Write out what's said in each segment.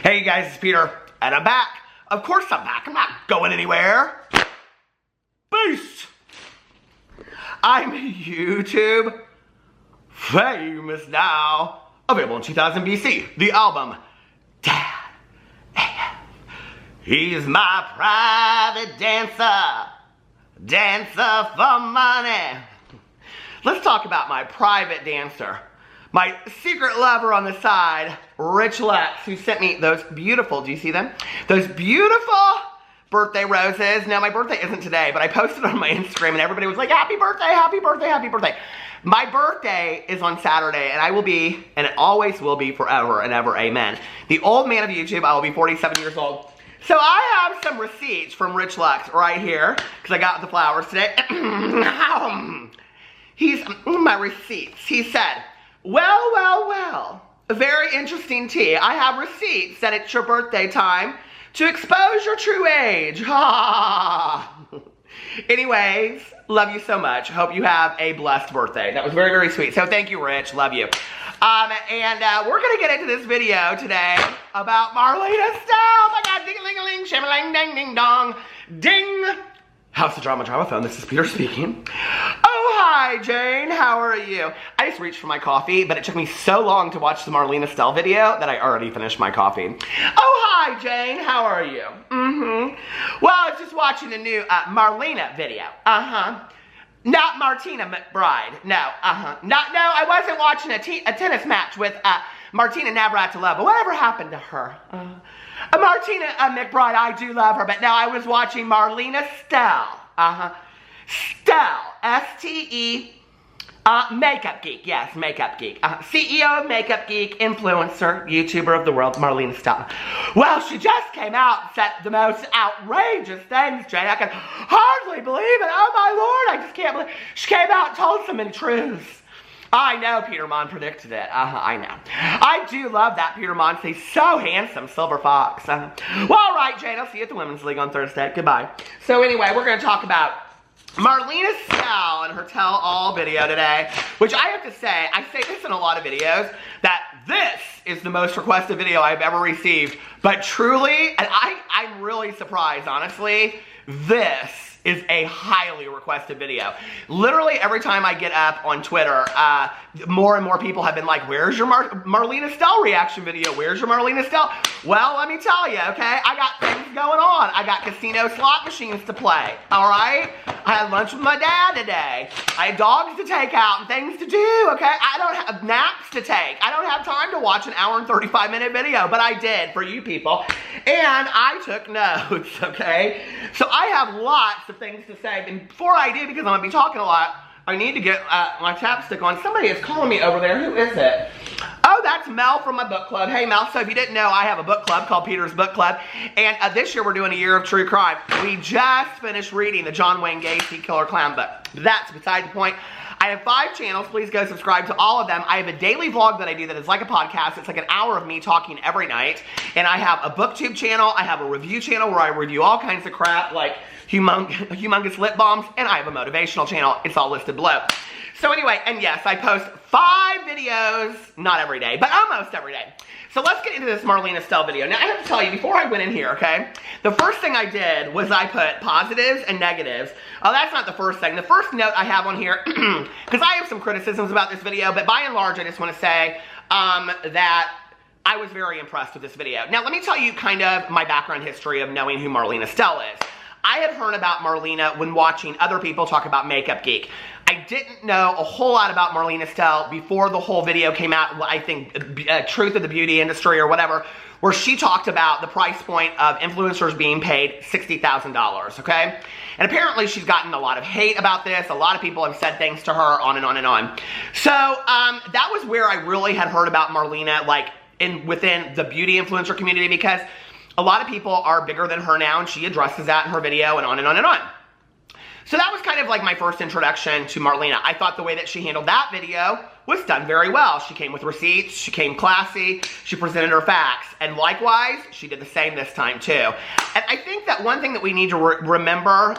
Hey guys, it's Peter, and I'm back. Of course I'm back. I'm not going anywhere. Peace. I'm YouTube famous now. Available in 2000 BC. The album, Dad AF. He's my private dancer. Dancer for money. Let's talk about my private dancer. My secret lover on the side, Rich Lex, who sent me those beautiful, do you see them? Those beautiful birthday roses. Now, my birthday isn't today, but I posted on my Instagram and everybody was like, happy birthday, happy birthday, happy birthday. My birthday is on Saturday, and I will be, and it always will be forever and ever, amen. The old man of YouTube, I will be 47 years old. So I have some receipts from Rich Lex right here, because I got the flowers today. He's my receipts. He said, well, a very interesting tea. I have receipts that it's your birthday time to expose your true age. Anyways, love you so much. Hope you have a blessed birthday. That was very, very sweet. So thank you, Rich. Love you. We're going to get into this video today about Marlena Stell. Oh my God, ding-a-ling-a-ling, shim-a-ling-dang-ding-dong, ding. House of Drama phone. This is Peter speaking. Oh, hi, Jane. How are you? I just reached for my coffee, but it took me so long to watch the Marlena Stell video that I already finished my coffee. Oh, hi, Jane. How are you? Well, I was just watching the new Marlena video. Not Martina McBride. No, No, I wasn't watching a tennis match with Martina Navratilova. Whatever happened to her? Martina McBride, I do love her, but now I was watching Marlena Stell. Stell, S-T-E, Makeup Geek, yes, Makeup Geek. CEO of Makeup Geek, influencer, YouTuber of the world, Marlena Stell. Well, she just came out and said the most outrageous things, Jane. I can hardly believe it. Oh, my Lord, I just can't believe it. She came out and told so many truths. I know Peter Monn predicted it. I know. I do love that Peter Monn. He's so handsome, Silver Fox. Well, all right, Jane, I'll see you at the Women's League on Thursday. Goodbye. So anyway, we're going to talk about Marlena Stell and her tell-all video today, which I have to say, I say this in a lot of videos, that this is the most requested video I've ever received. But truly, and I'm really surprised, honestly, this is a highly requested video. Literally every time I get up on Twitter, more and more people have been like, where's your Marlena Stell reaction video? Where's your Marlena Stell? Well, let me tell you, okay? I got things going on. I got casino slot machines to play, all right? I had lunch with my dad today. I had dogs to take out and things to do, okay? I don't have naps to take. I don't have time to watch an hour and 35-minute video, but I did for you people. And I took notes, okay? So I have lots of things to say. And before I do, because I'm going to be talking a lot, I need to get my chapstick on. Somebody is calling me over there. Who is it? Oh, that's Mel from my book club. Hey, Mel. So if you didn't know, I have a book club called Peter's Book Club. And this year we're doing a year of true crime. We just finished reading the John Wayne Gacy Killer Clown book. That's beside the point. I have 5 channels. Please go subscribe to all of them. I have a daily vlog that I do that is like a podcast. It's like an hour of me talking every night. And I have a booktube channel. I have a review channel where I review all kinds of crap like humongous lip balms. And I have a motivational channel. It's all listed below. So anyway, and yes, I post 5 videos, not every day, but almost every day. So let's get into this Marlena Stell video. Now, I have to tell you, before I went in here, okay, the first thing I did was I put positives and negatives. Oh, that's not the first thing. The first note I have on here, because I have some criticisms about this video, but by and large, I just want to say that I was very impressed with this video. Now, let me tell you kind of my background history of knowing who Marlena Stell is. I had heard about Marlena when watching other people talk about Makeup Geek. I didn't know a whole lot about Marlena Stell before the whole video came out, I think, Truth of the Beauty Industry or whatever, where she talked about the price point of influencers being paid $60,000, okay? And apparently she's gotten a lot of hate about this. A lot of people have said things to her, on and on and on. So that was where I really had heard about Marlena, like, within the beauty influencer community, because a lot of people are bigger than her now, and she addresses that in her video, and on and on and on. So that was kind of like my first introduction to Marlena. I thought the way that she handled that video was done very well. She came with receipts, she came classy, she presented her facts, and likewise, she did the same this time too. And I think that one thing that we need to remember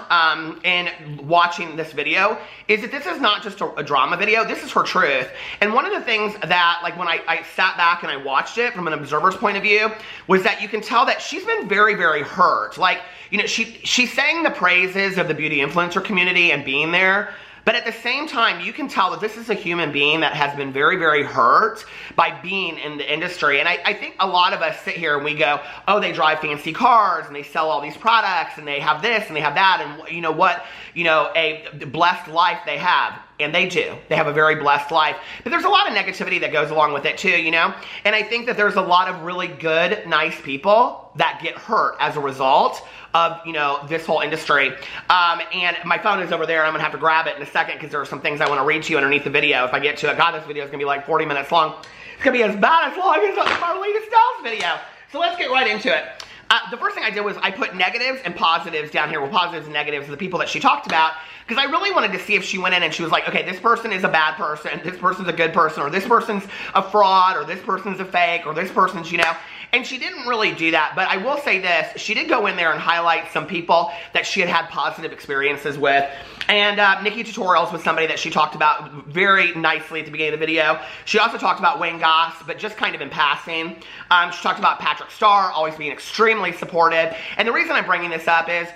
in watching this video is that this is not just a drama video, this is her truth. And one of the things that, like, when I sat back and I watched it from an observer's point of view, was that you can tell that she's been very, very hurt. Like, you know, she sang the praises of the beauty influencer community and being there, but at the same time, you can tell that this is a human being that has been very, very hurt by being in the industry. And I think a lot of us sit here and we go, oh, they drive fancy cars and they sell all these products and they have this and they have that, and you know what, you know, a blessed life they have. And they do. They have a very blessed life. But there's a lot of negativity that goes along with it too, you know? And I think that there's a lot of really good, nice people that get hurt as a result of, you know, this whole industry. And my phone is over there. I'm going to have to grab it in a second because there are some things I want to read to you underneath the video if I get to it. God, this video is going to be like 40 minutes long. It's going to be as bad as long as Marlena Stell's video. So let's get right into it. The first thing I did was I put negatives and positives down here. Well, positives and negatives of the people that she talked about, because I really wanted to see if she went in and she was like, okay, this person is a bad person, this person's a good person, or this person's a fraud, or this person's a fake, or this person's, you know. And she didn't really do that, but I will say this, she did go in there and highlight some people that she had had positive experiences with. And Nikki Tutorials was somebody that she talked about very nicely at the beginning of the video. She also talked about Wayne Goss, but just kind of in passing. She talked about Patrick Starr, always being extremely supportive. And the reason I'm bringing this up is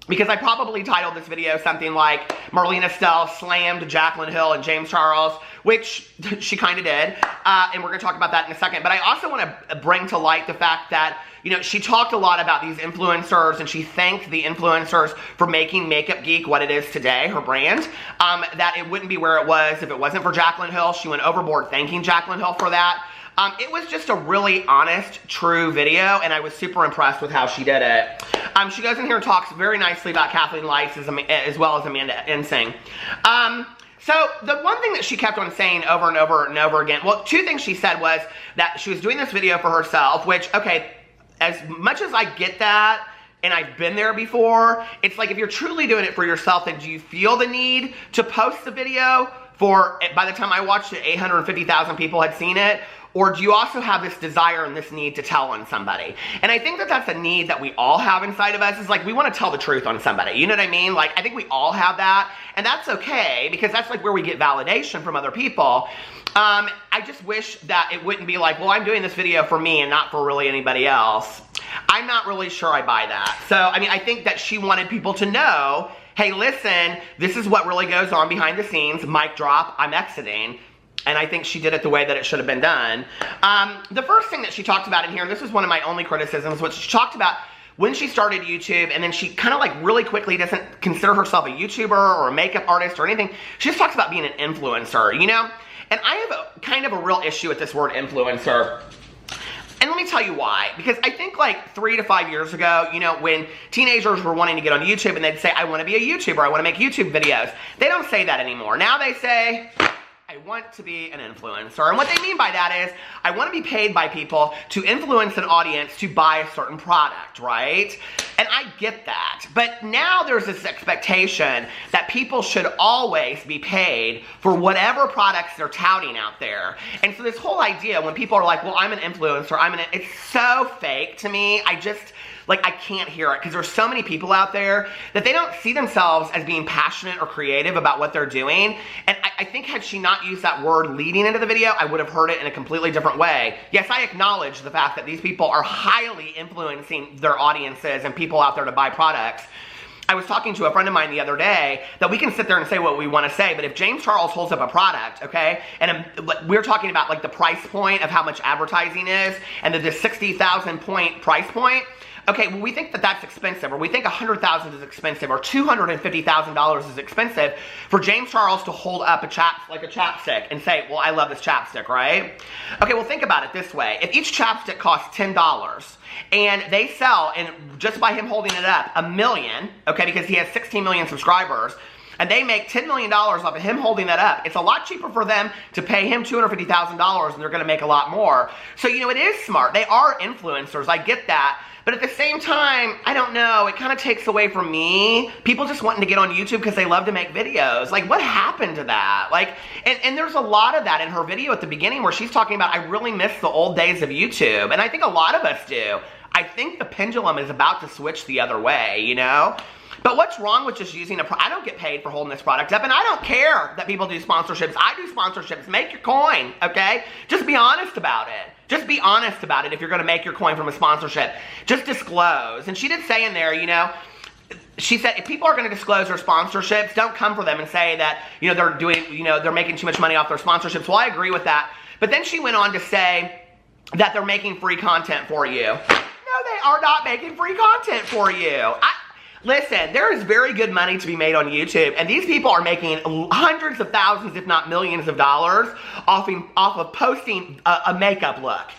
because I probably titled this video something like Marlena Stell slammed Jaclyn Hill and James Charles, which she kind of did, and we're going to talk about that in a second. But I also want to bring to light the fact that, you know, she talked a lot about these influencers, and she thanked the influencers for making Makeup Geek what it is today, her brand, that it wouldn't be where it was if it wasn't for Jaclyn Hill. She went overboard thanking Jaclyn Hill for that. It was just a really honest, true video, and I was super impressed with how she did it. She goes in here and talks very nicely about Kathleen Lice as well as Amanda Ensing. So the one thing that she kept on saying over and over and over again, well, two things she said was that she was doing this video for herself, which, okay, as much as I get that, and I've been there before, it's like if you're truly doing it for yourself, then do you feel the need to post the video for, by the time I watched it, 850,000 people had seen it? Or do you also have this desire and this need to tell on somebody? And I think that that's a need that we all have inside of us. Is like, we want to tell the truth on somebody. You know what I mean? Like, I think we all have that. And that's okay, because that's like where we get validation from other people. I just wish that it wouldn't be like, well, I'm doing this video for me and not for really anybody else. I'm not really sure I buy that. So, I mean, I think that she wanted people to know, hey, listen, this is what really goes on behind the scenes. Mic drop, I'm exiting. And I think she did it the way that it should have been done. The first thing that she talked about in here, and this was one of my only criticisms, was she talked about when she started YouTube, and then she kind of like really quickly doesn't consider herself a YouTuber or a makeup artist or anything. She just talks about being an influencer, you know? And I have kind of a real issue with this word influencer. And let me tell you why. Because I think like 3 to 5 years ago, you know, when teenagers were wanting to get on YouTube and they'd say, I want to be a YouTuber, I want to make YouTube videos. They don't say that anymore. Now they say, I want to be an influencer. And what they mean by that is, I want to be paid by people to influence an audience to buy a certain product, right? And I get that. But now there's this expectation that people should always be paid for whatever products they're touting out there. And so this whole idea, when people are like, well, I'm an influencer, it's so fake to me. Like, I can't hear it, because there's so many people out there that they don't see themselves as being passionate or creative about what they're doing. And I think had she not used that word leading into the video, I would have heard it in a completely different way. Yes, I acknowledge the fact that these people are highly influencing their audiences and people out there to buy products. I was talking to a friend of mine the other day that we can sit there and say what we want to say, but if James Charles holds up a product, okay, and we're talking about like the price point of how much advertising is, and the 60,000 point price point, okay, well, we think that that's expensive, or we think $100,000 is expensive, or $250,000 is expensive for James Charles to hold up a chapstick and say, well, I love this chapstick, right? Okay, well, think about it this way. If each chapstick costs $10, and they sell, and just by him holding it up, 1 million, okay, because he has 16 million subscribers, and they make $10 million off of him holding that up. It's a lot cheaper for them to pay him $250,000 and they're going to make a lot more. So, you know, it is smart. They are influencers. I get that. But at the same time, I don't know, it kind of takes away from me. People just wanting to get on YouTube because they love to make videos. Like, what happened to that? Like, and there's a lot of that in her video at the beginning where she's talking about, I really miss the old days of YouTube. And I think a lot of us do. I think the pendulum is about to switch the other way, you know? But what's wrong with just using I don't get paid for holding this product up, and I don't care that people do sponsorships. I do sponsorships. Make your coin, okay? Just be honest about it. Just be honest about it if you're going to make your coin from a sponsorship. Just disclose. And she did say in there, you know, she said if people are going to disclose their sponsorships, don't come for them and say that, you know, they're doing, you know, they're making too much money off their sponsorships. Well, I agree with that. But then she went on to say that they're making free content for you. No, they are not making free content for you. Listen, there is very good money to be made on YouTube, and these people are making hundreds of thousands, if not millions of dollars off of posting a makeup look.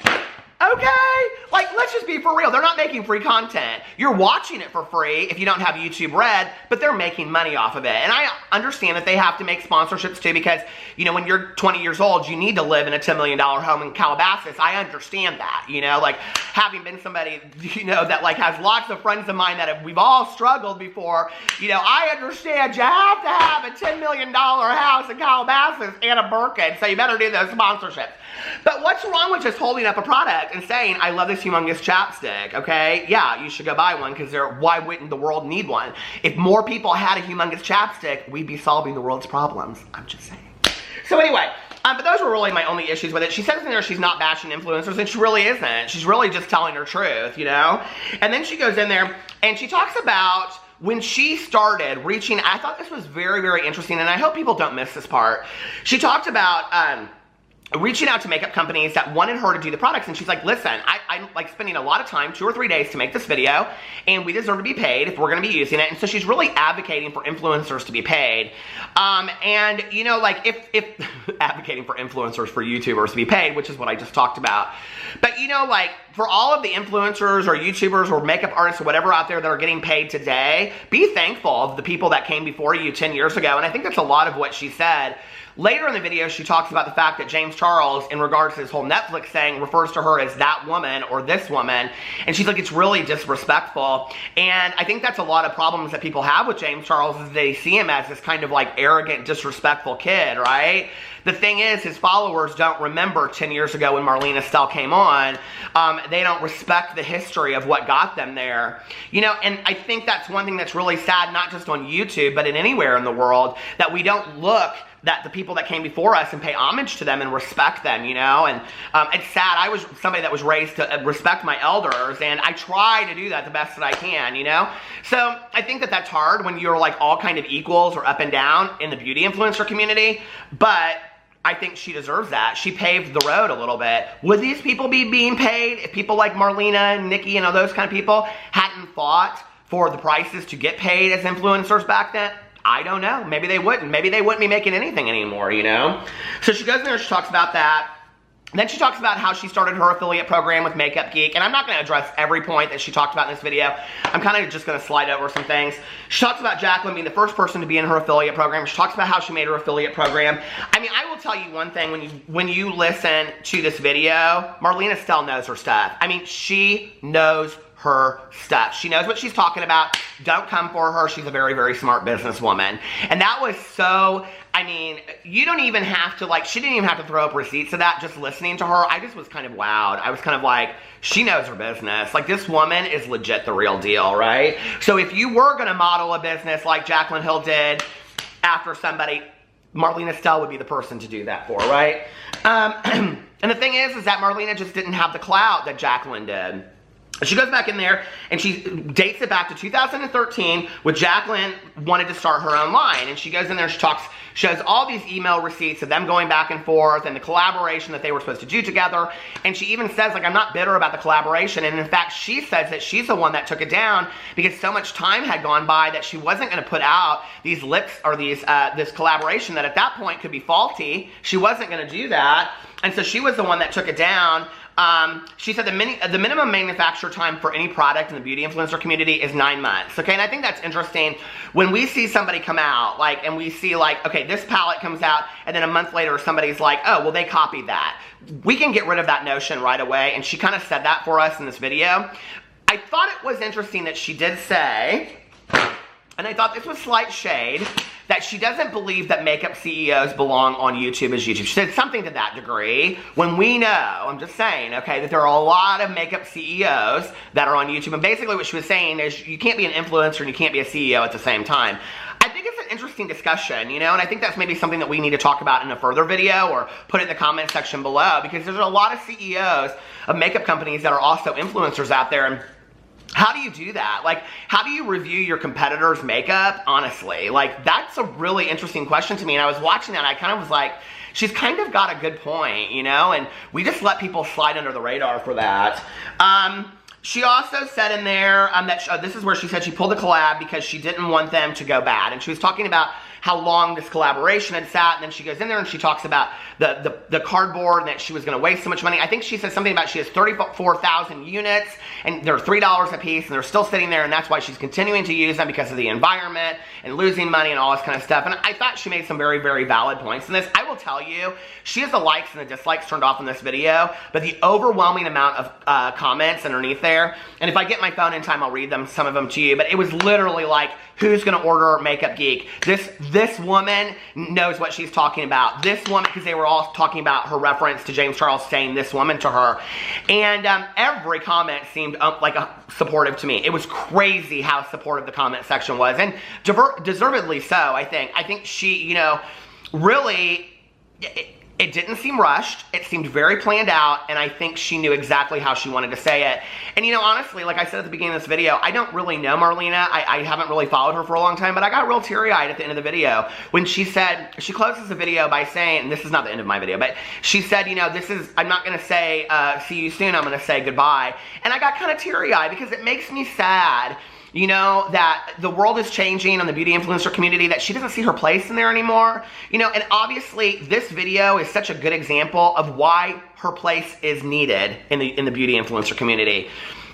Okay? Like, let's just be for real. They're not making free content. You're watching it for free if you don't have YouTube Red, but they're making money off of it. And I understand that they have to make sponsorships too because, you know, when you're 20 years old, you need to live in a $10 million home in Calabasas. I understand that, you know, like having been somebody, you know, that like has lots of friends of mine that we've all struggled before, you know, I understand you have to have a $10 million house in Calabasas and a Birkin, so you better do those sponsorships. But what's wrong with just holding up a product and saying, I love this humongous chapstick, okay? Yeah, you should go buy one because why wouldn't the world need one? If more people had a humongous chapstick, we'd be solving the world's problems. I'm just saying. So anyway, but those were really my only issues with it. She says in there she's not bashing influencers, and she really isn't. She's really just telling her truth, you know? And then she goes in there and she talks about when she started reaching, I thought this was very, very interesting, and I hope people don't miss this part. She talked about reaching out to makeup companies that wanted her to do the products, and she's like, listen, I'm like spending a lot of time, 2 or 3 days to make this video, and we deserve to be paid if we're going to be using it. And so she's really advocating for influencers to be paid. And you know, like if advocating for influencers, for YouTubers to be paid, which is what I just talked about. But you know, like for all of the influencers or YouTubers or makeup artists or whatever out there that are getting paid today, be thankful of the people that came before you 10 years ago. And I think that's a lot of what she said. Later in the video, she talks about the fact that James Charles, in regards to this whole Netflix thing, refers to her as that woman or this woman. And she's like, it's really disrespectful. And I think that's a lot of problems that people have with James Charles is they see him as this kind of like arrogant, disrespectful kid, right? The thing is, his followers don't remember 10 years ago when Marlena Stell came on. They don't respect the history of what got them there. You know, and I think that's one thing that's really sad, not just on YouTube, but in anywhere in the world, that we don't look that the people that came before us and pay homage to them and respect them, you know? And it's sad. I was somebody that was raised to respect my elders, and I try to do that the best that I can, you know? So I think that that's hard when you're like all kind of equals or up and down in the beauty influencer community, but I think she deserves that. She paved the road a little bit. Would these people be being paid if people like Marlena and Nikki and all those kind of people hadn't fought for the prices to get paid as influencers back then? I don't know. Maybe they wouldn't. Maybe they wouldn't be making anything anymore, you know? So she goes in there and she talks about that. Then she talks about how she started her affiliate program with Makeup Geek, and I'm not going to address every point that she talked about in this video. I'm kind of just going to slide over some things. She talks about Jacqueline being the first person to be in her affiliate program. She talks about how she made her affiliate program. I mean, I will tell you one thing, when you listen to this video, Marlena Stell knows her stuff. I mean, she knows her stuff. She knows what she's talking about. Don't come for her. She's a very, very smart businesswoman. And that was so, I mean, you don't even have to, like, she didn't even have to throw up receipts of that. Just listening to her, I just was kind of wowed. I was kind of like, she knows her business. Like, this woman is legit the real deal, right? So if you were going to model a business like Jacqueline Hill did after somebody, Marlena Stell would be the person to do that for, right? And the thing is that Marlena just didn't have the clout that Jacqueline did. She goes back in there and she dates it back to 2013 when Jacqueline wanted to start her own line. And she goes in there and she shows all these email receipts of them going back and forth and the collaboration that they were supposed to do together. And she even says, like, I'm not bitter about the collaboration. And in fact, she says that she's the one that took it down because so much time had gone by that she wasn't going to put out these lips or this collaboration that at that point could be faulty. She wasn't going to do that. And so she was the one that took it down. She said the minimum manufacture time for any product in the beauty influencer community is 9 months. Okay, and I think that's interesting. When we see somebody come out, like, and we see like, okay, this palette comes out, and then a month later somebody's like, oh, well, they copied that. We can get rid of that notion right away, and she kind of said that for us in this video. I thought it was interesting that she did say, and I thought this was slight shade, that she doesn't believe that makeup CEOs belong on YouTube as YouTube. She said something to that degree, when we know, I'm just saying, okay, that there are a lot of makeup CEOs that are on YouTube. And basically what she was saying is you can't be an influencer and you can't be a CEO at the same time. I think it's an interesting discussion, you know, and I think that's maybe something that we need to talk about in a further video or put it in the comment section below, because there's a lot of CEOs of makeup companies that are also influencers out there. And how do you do that? Like, how do you review your competitors' makeup? Honestly, like, that's a really interesting question to me. And I was watching that, and I kind of was like, she's kind of got a good point, you know? And we just let people slide under the radar for that. She also said in there that this is where she said she pulled the collab because she didn't want them to go bad. And she was talking about how long this collaboration had sat, and then she goes in there and she talks about the cardboard and that she was going to waste so much money. I think she said something about she has 34,000 units and they're $3 a piece and they're still sitting there, and that's why she's continuing to use them, because of the environment and losing money and all this kind of stuff. And I thought she made some very, very valid points in this. I will tell you, she has the likes and the dislikes turned off in this video, but the overwhelming amount of comments underneath there, and if I get my phone in time, I'll read them, some of them to you, but it was literally like, who's gonna order Makeup Geek? This woman knows what she's talking about. This woman, because they were all talking about her reference to James Charles saying this woman to her. And every comment seemed supportive to me. It was crazy how supportive the comment section was. And deservedly so, I think. I think she, you know, really... It didn't seem rushed. It seemed very planned out, and I think she knew exactly how she wanted to say it. And, you know, honestly, like I said at the beginning of this video, I don't really know Marlena. I haven't really followed her for a long time, but I got real teary-eyed at the end of the video when she said, she closes the video by saying, and this is not the end of my video, but she said, you know, this is, I'm not going to say, see you soon, I'm going to say goodbye. And I got kind of teary-eyed because it makes me sad, you know, that the world is changing on the beauty influencer community, that she doesn't see her place in there anymore. You know, and obviously this video is such a good example of why her place is needed in the beauty influencer community.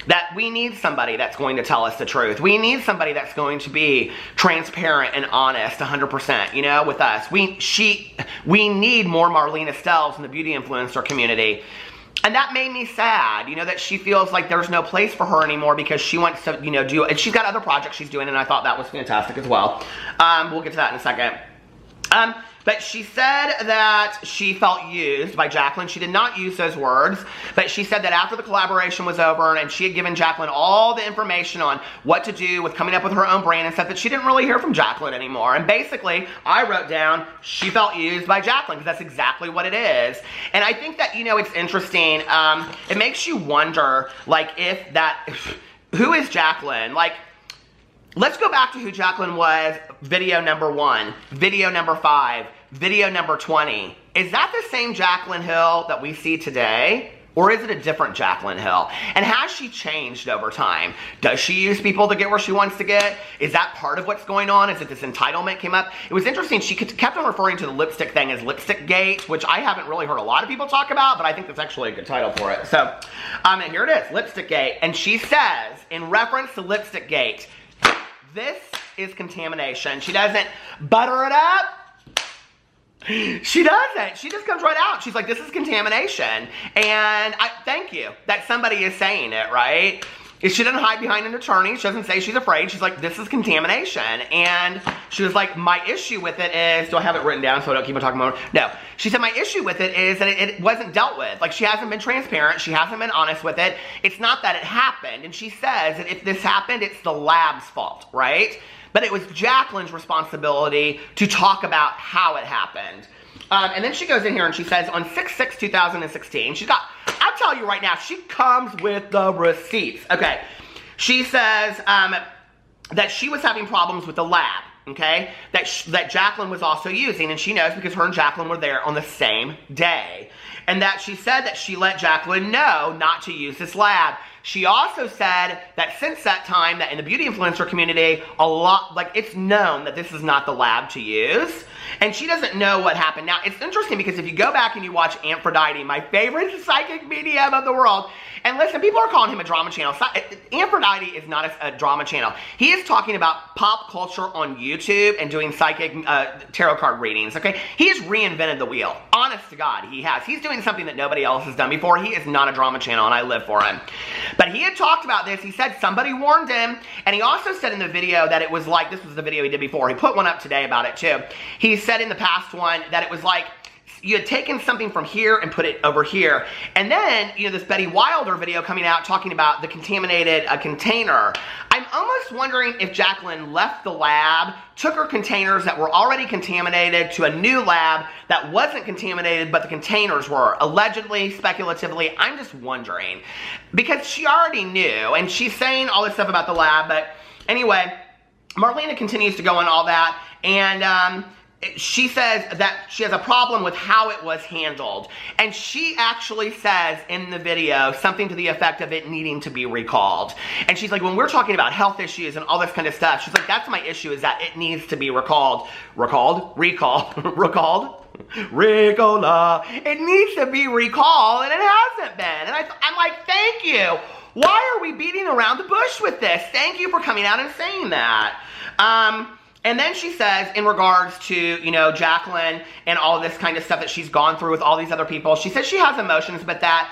That we need somebody that's going to tell us the truth. We need somebody that's going to be transparent and honest 100%, you know, with us. We need more Marlena Stells in the beauty influencer community. And that made me sad, you know, that she feels like there's no place for her anymore because she wants to, you know, do, and she's got other projects she's doing, and I thought that was fantastic as well. We'll get to that in a second. But she said that she felt used by Jacqueline. She did not use those words, but she said that after the collaboration was over and she had given Jacqueline all the information on what to do with coming up with her own brand and stuff, that she didn't really hear from Jacqueline anymore. And basically, I wrote down, she felt used by Jacqueline, because that's exactly what it is. And I think that, you know, it's interesting. It makes you wonder, like, who is Jacqueline? Like, let's go back to who Jacqueline was, video number 1, video number 5, video number 20. Is that the same Jacqueline Hill that we see today? Or is it a different Jacqueline Hill? And has she changed over time? Does she use people to get where she wants to get? Is that part of what's going on? Is it this entitlement came up? It was interesting, she kept on referring to the lipstick thing as Lipstickgate, which I haven't really heard a lot of people talk about, but I think that's actually a good title for it. So, and here it is, Lipstickgate. And she says, in reference to Lipstickgate, this is contamination. She doesn't butter it up. She doesn't. She just comes right out. She's like, this is contamination. And I thank you that somebody is saying it, right? She doesn't hide behind an attorney. She doesn't say she's afraid. She's like, this is contamination. And she was like, my issue with it is, do I have it written down so I don't keep on talking about it? No. She said, my issue with it is that it wasn't dealt with. Like, she hasn't been transparent. She hasn't been honest with it. It's not that it happened. And she says that if this happened, it's the lab's fault, right? But it was Jacqueline's responsibility to talk about how it happened. And then she goes in here and she says, on 6/6/2016, she's got, I'll tell you right now, she comes with the receipts. Okay. She says that she was having problems with the lab, okay, that Jacqueline was also using, and she knows because her and Jacqueline were there on the same day. And that she said that she let Jacqueline know not to use this lab. she also said that since that time, that in the beauty influencer community, it's known that this is not the lab to use. And she doesn't know what happened. Now, it's interesting because if you go back and you watch Aphrodite, my favorite psychic medium of the world, and listen, people are calling him a drama channel. Aphrodite is not a drama channel. He is talking about pop culture on YouTube and doing psychic tarot card readings, okay? He has reinvented the wheel. Honest to God, he has. He's doing something that nobody else has done before. He is not a drama channel, and I live for him. But he had talked about this. He said somebody warned him, and he also said in the video that it was like, this was the video he did before. He put one up today about it too. He said in the past one that it was like, you had taken something from here and put it over here. And then, you know, this Betty Wilder video coming out talking about the contaminated container. I'm almost wondering if Jacqueline left the lab, took her containers that were already contaminated to a new lab that wasn't contaminated, but the containers were. Allegedly, speculatively, I'm just wondering. Because she already knew, and she's saying all this stuff about the lab, but anyway, Marlena continues to go on all that, and she says that she has a problem with how it was handled. And she actually says in the video something to the effect of it needing to be recalled. And she's like, when we're talking about health issues and all this kind of stuff, she's like, that's my issue, is that it needs to be recalled. Recalled? Recalled? Ricola. It needs to be recalled, and it hasn't been. And I'm like, thank you. Why are we beating around the bush with this? Thank you for coming out and saying that. And then she says, in regards to, you know, Jacqueline and all this kind of stuff that she's gone through with all these other people, she says she has emotions, but that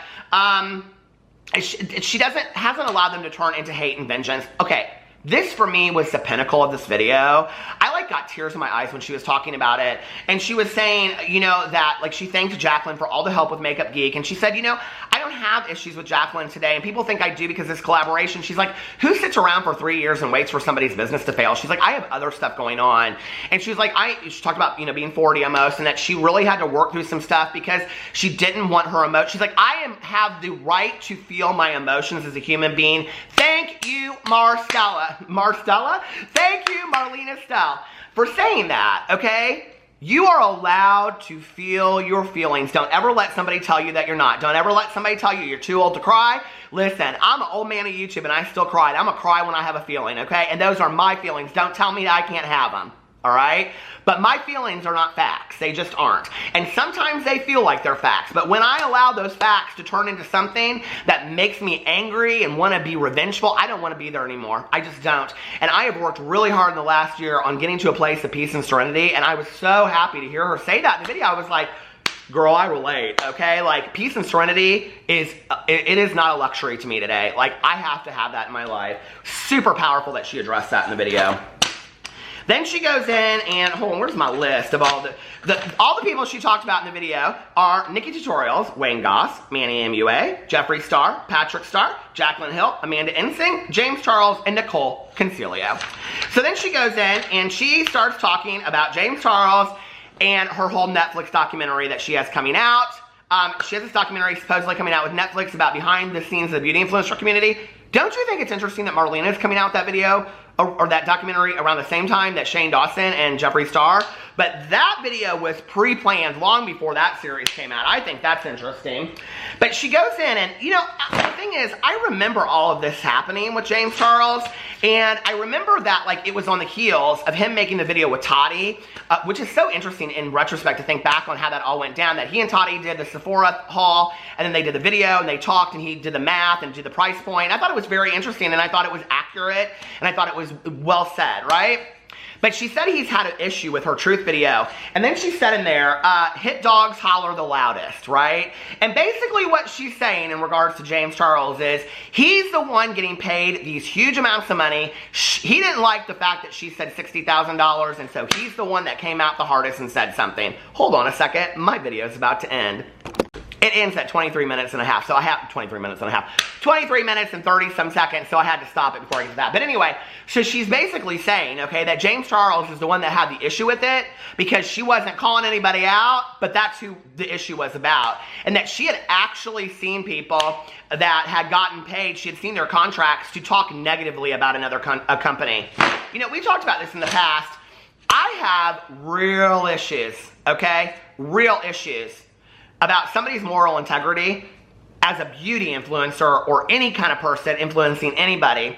she hasn't allowed them to turn into hate and vengeance. Okay, this for me was the pinnacle of this video. I like got tears in my eyes when she was talking about it, and she was saying, you know, that like she thanked Jacqueline for all the help with Makeup Geek, and she said, you know, I don't have issues with Jacqueline today, and people think I do because of this collaboration. She's like, who sits around for 3 years and waits for somebody's business to fail? She's like, I have other stuff going on. And she was like, she talked about, you know, being 40 almost, and that she really had to work through some stuff because she didn't want her emotions. She's like, I have the right to feel my emotions as a human being. Thank you, Marstella. Thank you, Marlena Stell, for saying that, okay? You are allowed to feel your feelings. Don't ever let somebody tell you that you're not. Don't ever let somebody tell you you're too old to cry. Listen, I'm an old man of YouTube and I still cried. I'm gonna cry when I have a feeling, okay? And those are my feelings. Don't tell me that I can't have them, all right? But my feelings are not facts. They just aren't. And sometimes they feel like they're facts. But when I allow those facts to turn into something that makes me angry and want to be revengeful, I don't want to be there anymore. I just don't. And I have worked really hard in the last year on getting to a place of peace and serenity. And I was so happy to hear her say that in the video. I was like, girl, I relate, okay? Like, peace and serenity it is not a luxury to me today. Like, I have to have that in my life. Super powerful that she addressed that in the video. Then she goes in and, hold on, where's my list of all the people she talked about in the video are Nikki Tutorials, Wayne Goss, Manny MUA, Jeffree Star, Patrick Star, Jacqueline Hill, Amanda Ensing, James Charles, and Nicole Concilio. So then she goes in and she starts talking about James Charles and her whole Netflix documentary that she has coming out. She has this documentary supposedly coming out with Netflix about behind the scenes of the beauty influencer community. Don't you think it's interesting that Marlena is coming out with that video or that documentary around the same time that Shane Dawson and Jeffree Star? But that video was pre-planned long before that series came out. I think that's interesting. But she goes in and, you know, the thing is, I remember all of this happening with James Charles. And I remember that, like, it was on the heels of him making the video with Toddy, which is so interesting in retrospect to think back on how that all went down, that he and Toddy did the Sephora haul, and then they did the video, and they talked, and he did the math, and did the price point. I thought it was very interesting, and I thought it was accurate, and I thought it was well said, right? But she said he's had an issue with her truth video. And then she said in there, hit dogs holler the loudest, right? And basically what she's saying in regards to James Charles is he's the one getting paid these huge amounts of money. He didn't like the fact that she said $60,000, and so he's the one that came out the hardest and said something. Hold on a second, my video is about to end. It ends at 23 minutes and a half, so I have 23 minutes and 30 some seconds, so I had to stop it before I get to that. But anyway, so she's basically saying, okay, that James Charles is the one that had the issue with it because she wasn't calling anybody out, but that's who the issue was about. And that she had actually seen people that had gotten paid, she had seen their contracts to talk negatively about another company. You know, we talked about this in the past. I have real issues, okay? Real issues about somebody's moral integrity as a beauty influencer or any kind of person influencing anybody,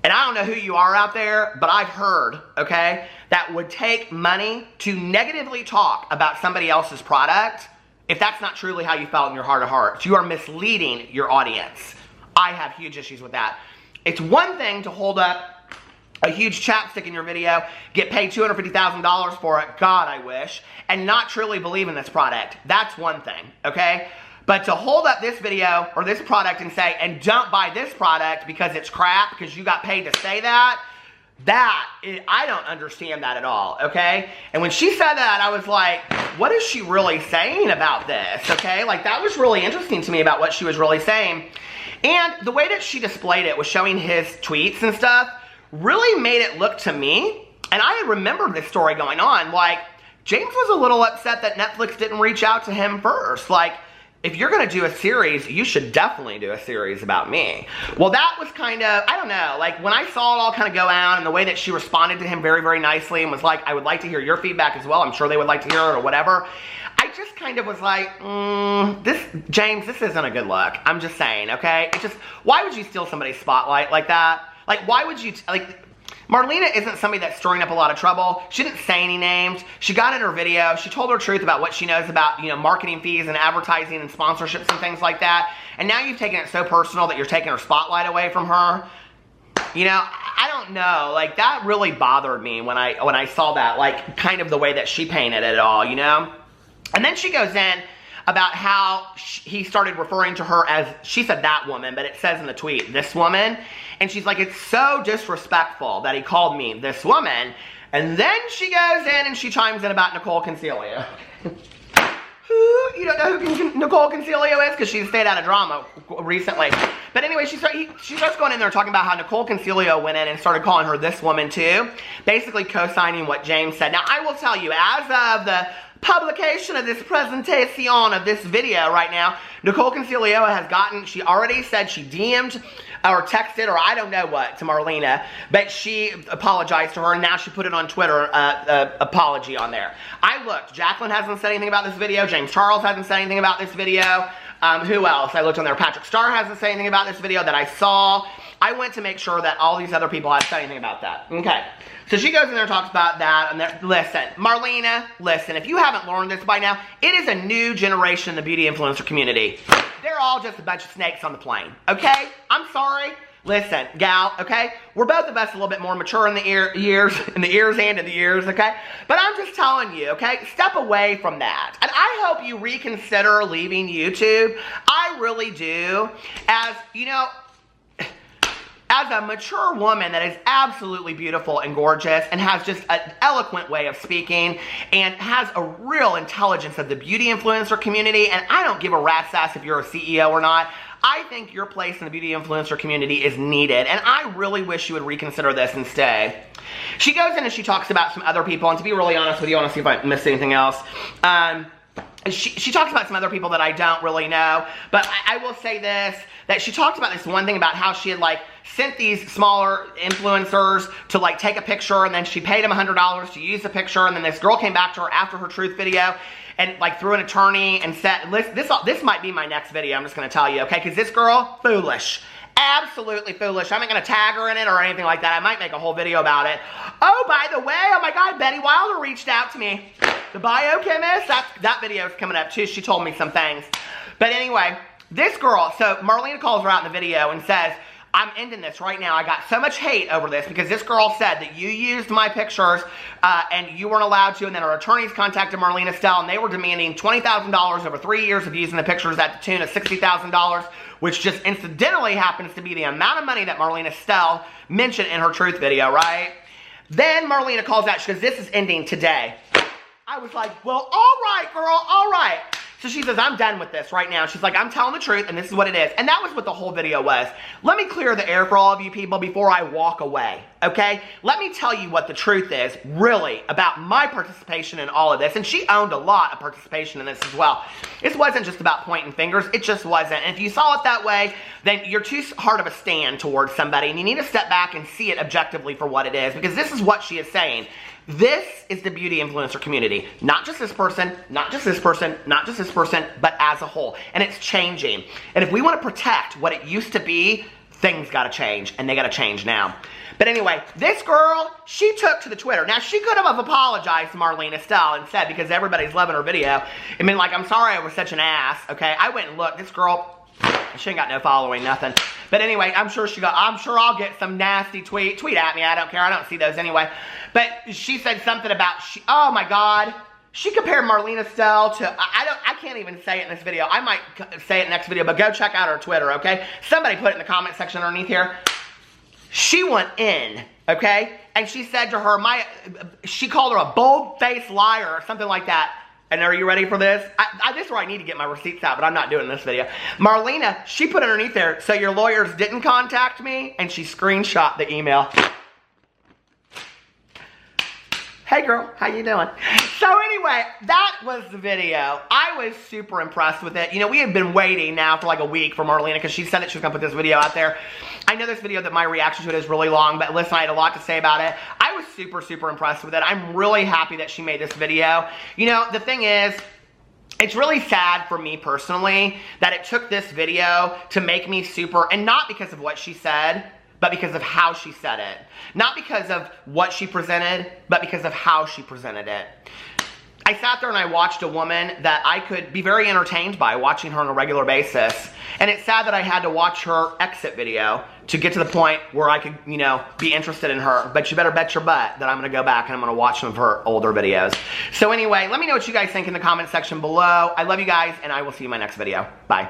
and I don't know who you are out there, but I've heard, okay, that would take money to negatively talk about somebody else's product, if that's not truly how you felt in your heart of hearts. You are misleading your audience. I have huge issues with that. It's one thing to hold up a huge chapstick in your video, get paid $250,000 for it, God I wish, and not truly believe in this product. That's one thing, okay? But to hold up this video or this product and say, and don't buy this product because it's crap, because you got paid to say that, I don't understand that at all, okay? And when she said that, I was like, what is she really saying about this, okay? Like, that was really interesting to me about what she was really saying. And the way that she displayed it was showing his tweets and stuff really made it look to me, and I remember this story going on, like, James was a little upset that Netflix didn't reach out to him first. Like, if you're going to do a series, you should definitely do a series about me. Well, that was kind of, I don't know, like when I saw it all kind of go out and the way that she responded to him very, very nicely and was like, I would like to hear your feedback as well. I'm sure they would like to hear it or whatever. I just kind of was like, James, this isn't a good look. I'm just saying, okay? It's just, why would you steal somebody's spotlight like that? Like, why would you, Marlena isn't somebody that's stirring up a lot of trouble. She didn't say any names. She got in her video. She told her truth about what she knows about, you know, marketing fees and advertising and sponsorships and things like that. And now you've taken it so personal that you're taking her spotlight away from her. You know, I don't know. Like, that really bothered me when I saw that, like, kind of the way that she painted it all, you know? And then she goes in about how he started referring to her as, she said that woman, but it says in the tweet, this woman. And she's like, it's so disrespectful that he called me this woman. And then she goes in and she chimes in about Nicole Consiglio. You don't know who Nicole Consiglio is? Because she's stayed out of drama recently. But anyway, she starts going in there talking about how Nicole Consiglio went in and started calling her this woman too. Basically co-signing what James said. Now, I will tell you, as of the publication of this presentation of this video right now, Nicole Consiglio has gotten, she already said she DM'd or texted or I don't know what to Marlena, but she apologized to her and now she put it on Twitter, apology on there. I looked, Jacqueline hasn't said anything about this video, James Charles hasn't said anything about this video, who else? I looked on there, Patrick Starr hasn't said anything about this video that I saw. I went to make sure that all these other people had said anything about that. Okay. So she goes in there and talks about that, and listen, Marlena, listen, if you haven't learned this by now, it is a new generation in the beauty influencer community. They're all just a bunch of snakes on the plane, okay? I'm sorry. Listen, gal, okay? We're both of us a little bit more mature in the ears and in the ears, okay? But I'm just telling you, okay? Step away from that. And I hope you reconsider leaving YouTube. I really do. As, you know, as a mature woman that is absolutely beautiful and gorgeous and has just an eloquent way of speaking and has a real intelligence of the beauty influencer community, and I don't give a rat's ass if you're a CEO or not, I think your place in the beauty influencer community is needed, and I really wish you would reconsider this and stay. She goes in and she talks about some other people, and to be really honest with you, I want to see if I missed anything else. She talks about some other people that I don't really know, but I will say this, that she talked about this one thing about how she had like sent these smaller influencers to like take a picture, and then she paid them $100 to use the picture, and then this girl came back to her after her truth video and like through an attorney and said, this might be my next video, I'm just going to tell you, okay, because this girl, foolish. Absolutely foolish. I'm not going to tag her in it or anything like that. I might make a whole video about it. Oh, by the way, oh my God, Betty Wilder reached out to me. The biochemist, that video is coming up too. She told me some things. But anyway, this girl, so Marlena calls her out in the video and says, I'm ending this right now. I got so much hate over this because this girl said that you used my pictures and you weren't allowed to, and then her attorneys contacted Marlena Stell and they were demanding $20,000 over 3 years of using the pictures at the tune of $60,000, which just incidentally happens to be the amount of money that Marlena Stell mentioned in her truth video, right? Then Marlena calls out, she goes, this is ending today. I was like, well, all right, girl, all right. So she says, I'm done with this right now. She's like, I'm telling the truth, and this is what it is. And that was what the whole video was. Let me clear the air for all of you people before I walk away, okay? Let me tell you what the truth is, really, about my participation in all of this. And she owned a lot of participation in this as well. This wasn't just about pointing fingers. It just wasn't. And if you saw it that way, then you're too hard of a stand towards somebody, and you need to step back and see it objectively for what it is, because this is what she is saying. This is the beauty influencer community. Not just this person, not just this person, not just this person, but as a whole. And it's changing. And if we want to protect what it used to be, things got to change, and they got to change now. But anyway, this girl, she took to the Twitter. Now, she could have apologized to Marlena Stell and said, because everybody's loving her video, I mean, like, I'm sorry I was such an ass, okay? I went and looked. This girl, she ain't got no following, nothing. But anyway, I'm sure I'll get some nasty tweet. Tweet at me, I don't care. I don't see those anyway. But she said something about, oh my God. She compared Marlena Stell to, I can't even say it in this video. I might say it next video, but go check out her Twitter, okay? Somebody put it in the comment section underneath here. She went in, okay? And she said to her, she called her a bold-faced liar or something like that. And are you ready for this? This is where I need to get my receipts out, but I'm not doing this video. Marlena, she put underneath there, so your lawyers didn't contact me, and she screenshot the email. Hey girl, how you doing? So anyway, that was the video. I was super impressed with it. You know, we had been waiting now for like a week for Marlena, because she said that she was gonna put this video out there. I know this video that my reaction to it is really long, but listen, I had a lot to say about it. I was super, super impressed with it. I'm really happy that she made this video. You know, the thing is, it's really sad for me personally that it took this video to make me super, and not because of what she said, but because of how she said it. Not because of what she presented, but because of how she presented it. I sat there and I watched a woman that I could be very entertained by, watching her on a regular basis. And it's sad that I had to watch her exit video to get to the point where I could, you know, be interested in her. But you better bet your butt that I'm gonna go back and I'm gonna watch some of her older videos. So anyway, let me know what you guys think in the comment section below. I love you guys, and I will see you in my next video. Bye.